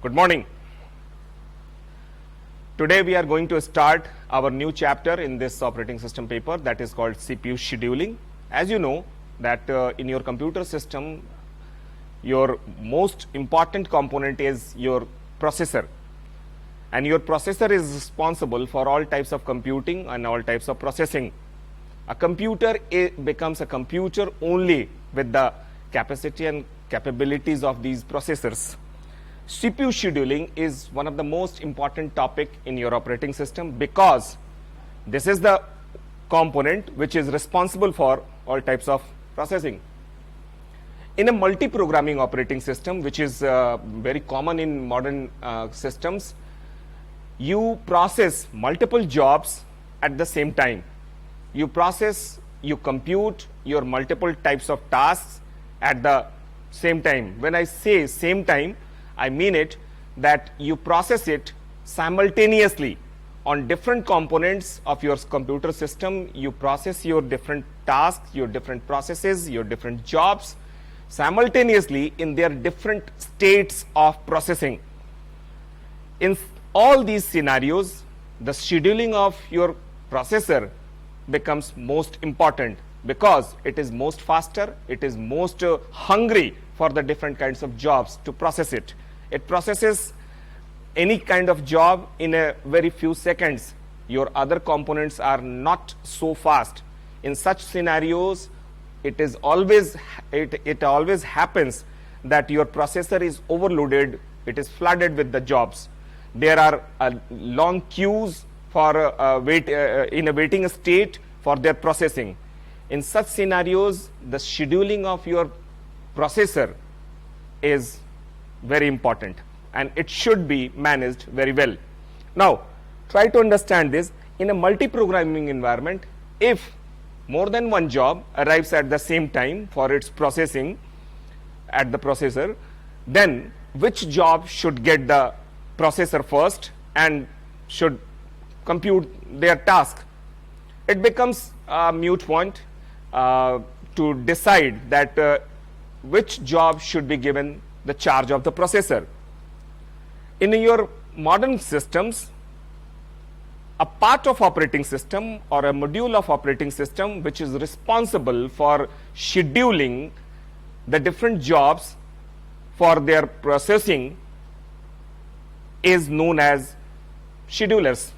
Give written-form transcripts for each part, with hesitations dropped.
Good morning. Today we are going to start our new chapter in this operating system paper that is called CPU scheduling. As you know that in your computer system, your most important component is your processor, and your processor is responsible for all types of computing and all types of processing. A computer becomes a computer only with the capacity and capabilities of these processors. CPU scheduling is one of the most important topic in your operating system because this is the component which is responsible for all types of processing. In a multi-programming operating system, which is very common in modern systems, you process multiple jobs at the same time. You compute your multiple types of tasks at the same time. When I say same time, I mean it that you process it simultaneously on different components of your computer system. You process your different tasks, your different processes, your different jobs simultaneously in their different states of processing. In all these scenarios, the scheduling of your processor becomes most important because it is most faster, it is most hungry for the different kinds of jobs to process it. It processes any kind of job in a very few seconds. Your other components are not so fast. In such scenarios, it always happens that your processor is overloaded, it is flooded with the jobs. There are long queues for in a waiting state for their processing. In such scenarios, the scheduling of your processor is very important and it should be managed very well. Now, try to understand this. In a multi-programming environment, if more than one job arrives at the same time for its processing at the processor, then which job should get the processor first and should compute their task? It becomes a moot point to decide that which job should be given the charge of the processor. In your modern systems, a part of operating system or a module of operating system which is responsible for scheduling the different jobs for their processing is known as schedulers.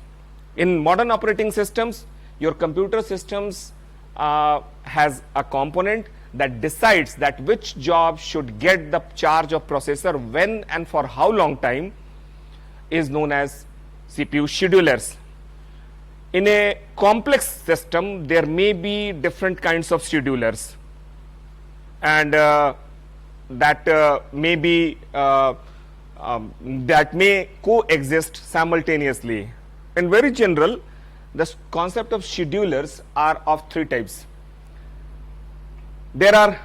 In modern operating systems, your computer systems has a component that decides that which job should get the charge of processor when and for how long time is known as CPU schedulers. In a complex system, there may be different kinds of schedulers, and that may coexist simultaneously. In very general, the concept of schedulers are of three types. There are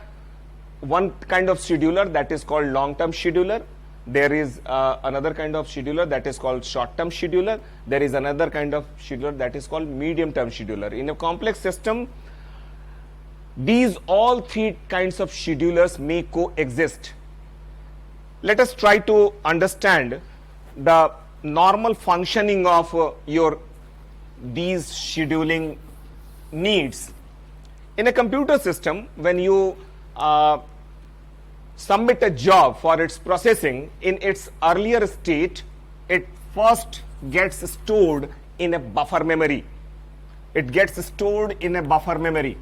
one kind of scheduler that is called long-term scheduler. There is another kind of scheduler that is called short-term scheduler. There is another kind of scheduler that is called medium-term scheduler. In a complex system, these all three kinds of schedulers may coexist. Let us try to understand the normal functioning of these scheduling needs. In a computer system, when you submit a job for its processing, in its earlier state, it first gets stored in a buffer memory. It gets stored in a buffer memory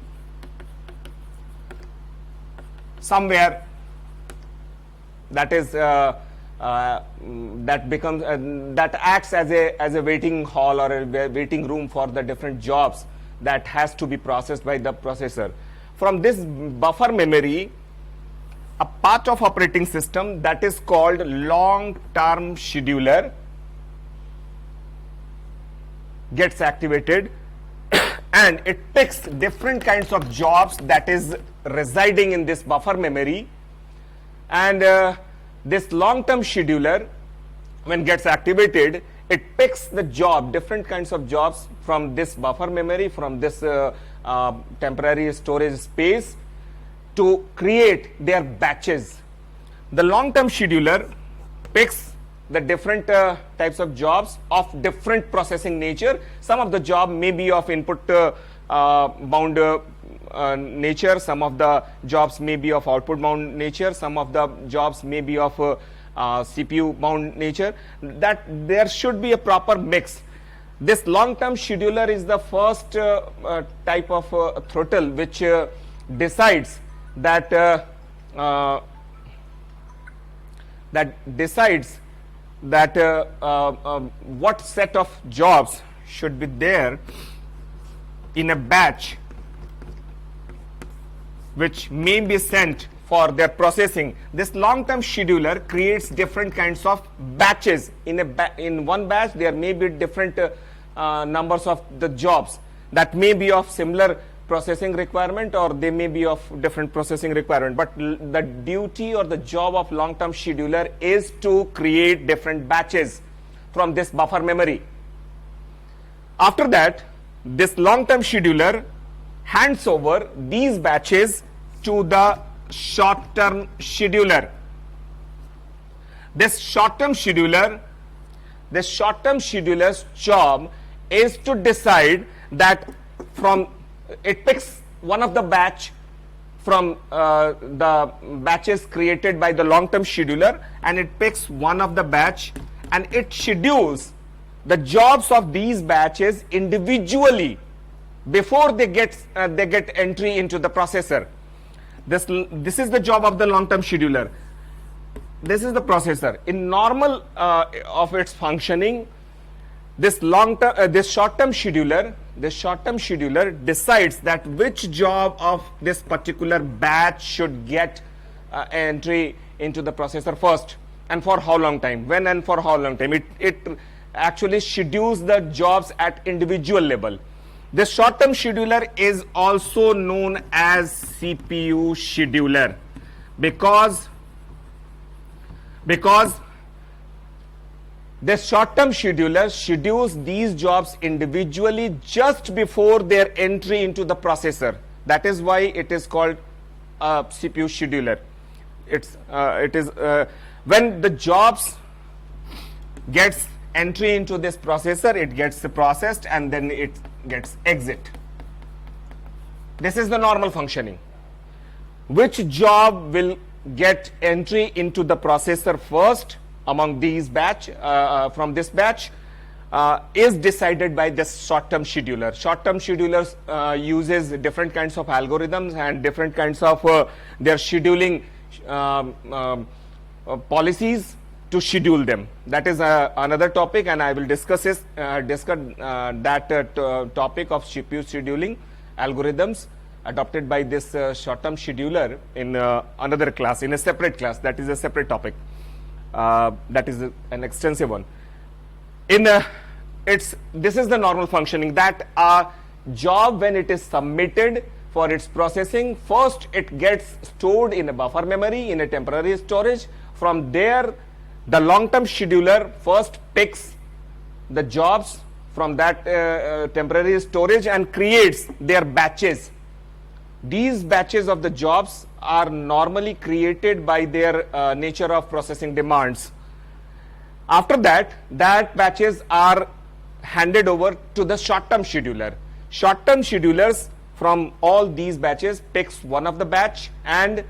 somewhere. That is that acts as a waiting hall or a waiting room for the different jobs that has to be processed by the processor. From this buffer memory, a part of operating system that is called long-term scheduler gets activated and it picks different kinds of jobs that is residing in this buffer memory, and this long-term scheduler, when gets activated, it picks the different kinds of jobs from this buffer memory, from this temporary storage space, to create their batches. The long-term scheduler picks the different types of jobs of different processing nature. Some of the job may be of input bound nature, some of the jobs may be of output bound nature, some of the jobs may be of CPU bound nature. That there should be a proper mix. This long-term scheduler is the first type of throttle which decides that what set of jobs should be there in a batch which may be sent for their processing. This long-term scheduler creates different kinds of batches. In one batch there may be different numbers of the jobs that may be of similar processing requirement, or they may be of different processing requirement, but the duty or the job of long-term scheduler is to create different batches from this buffer memory. After that, this long-term scheduler hands over these batches to the short-term scheduler. This short-term scheduler's job is to decide that it picks one of the batch from the batches created by the long-term scheduler, and it picks one of the batch and it schedules the jobs of these batches individually before they get entry into the processor. This is the job of the long-term scheduler. This is the processor. In normal of its functioning, this short-term scheduler decides that which job of this particular batch should get entry into the processor first, and for how long time, when and for how long time. It actually schedules the jobs at individual level. This short-term scheduler is also known as CPU scheduler because this short-term scheduler schedules these jobs individually just before their entry into the processor. That is why it is called a CPU scheduler. It is when the jobs gets entry into this processor, it gets processed and then it gets exit. This is the normal functioning. Which job will get entry into the processor first among these batch, from this batch, is decided by this short-term scheduler. Short-term schedulers uses different kinds of algorithms and different kinds of their scheduling policies to schedule them. That is another topic, and I will discuss that topic of CPU scheduling algorithms adopted by this short-term scheduler in another class, in a separate class. That is a separate topic. That is an extensive one. This is the normal functioning, that a job, when it is submitted for its processing, first it gets stored in a buffer memory, in a temporary storage. From there, the long-term scheduler first picks the jobs from that temporary storage and creates their batches. These batches of the jobs are normally created by their nature of processing demands. After that, batches are handed over to the short-term scheduler. Short-term schedulers from all these batches picks one of the batch and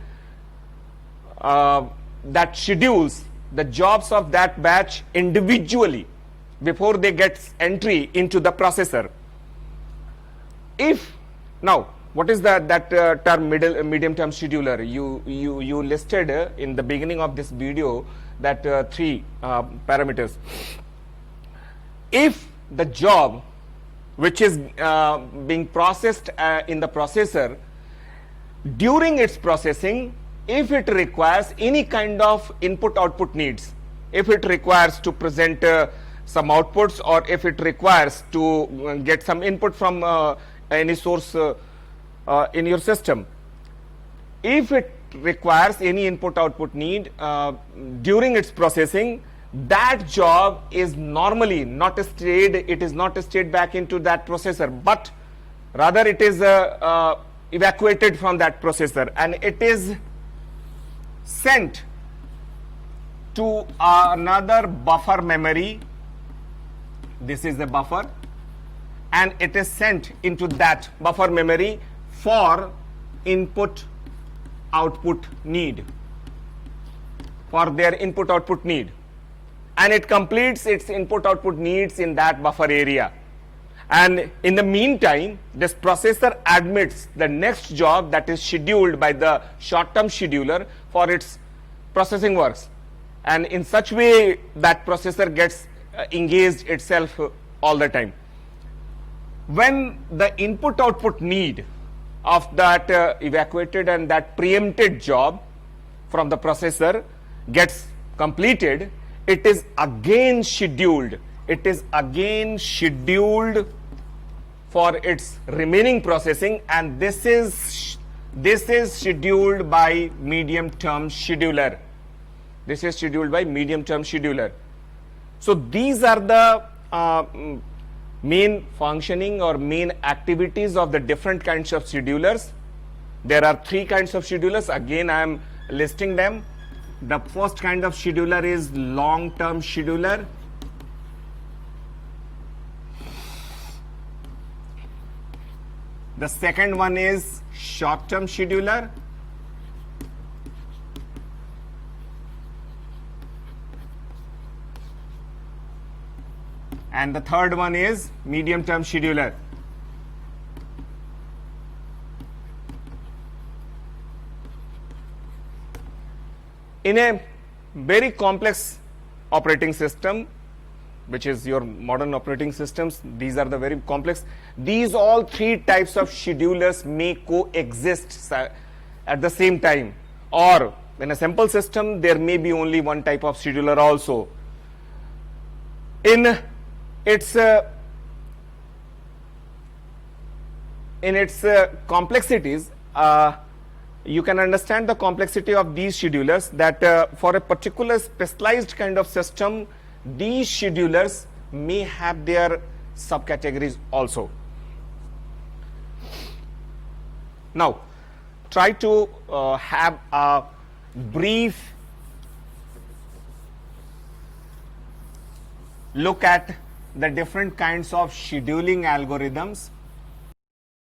that schedules the jobs of that batch individually before they get entry into the processor. Now, what is that term medium-term scheduler? You listed in the beginning of this video that three parameters. If the job which is being processed in the processor, during its processing, if it requires any kind of input-output needs, if it requires to present some outputs, or if it requires to get some input from any source in your system, if it requires any input-output need during its processing, that job is normally not stayed. It is not stayed back into that processor, but rather it is evacuated from that processor and it is sent to another buffer memory. This is the buffer, and it is sent into that buffer memory for input output need, for their input output need, and it completes its input output needs in that buffer area. And in the meantime, this processor admits the next job that is scheduled by the short-term scheduler for its processing works, and in such way that processor gets engaged itself all the time. When the input output need of that evacuated and that preempted job from the processor gets completed, it is again scheduled. It is again scheduled for its remaining processing, and this is scheduled by medium-term scheduler. This is scheduled by medium-term scheduler. So these are the main functioning or main activities of the different kinds of schedulers. There are three kinds of schedulers. Again, I am listing them. The first kind of scheduler is long-term scheduler. The second one is short-term scheduler. And the third one is medium-term scheduler. In a very complex operating system, which is your modern operating systems, these are the very complex. These all three types of schedulers may coexist at the same time, or in a simple system, there may be only one type of scheduler also. In its complexities, you can understand the complexity of these schedulers, that for a particular specialized kind of system, these schedulers may have their subcategories also. Now, try to have a brief look at the different kinds of scheduling algorithms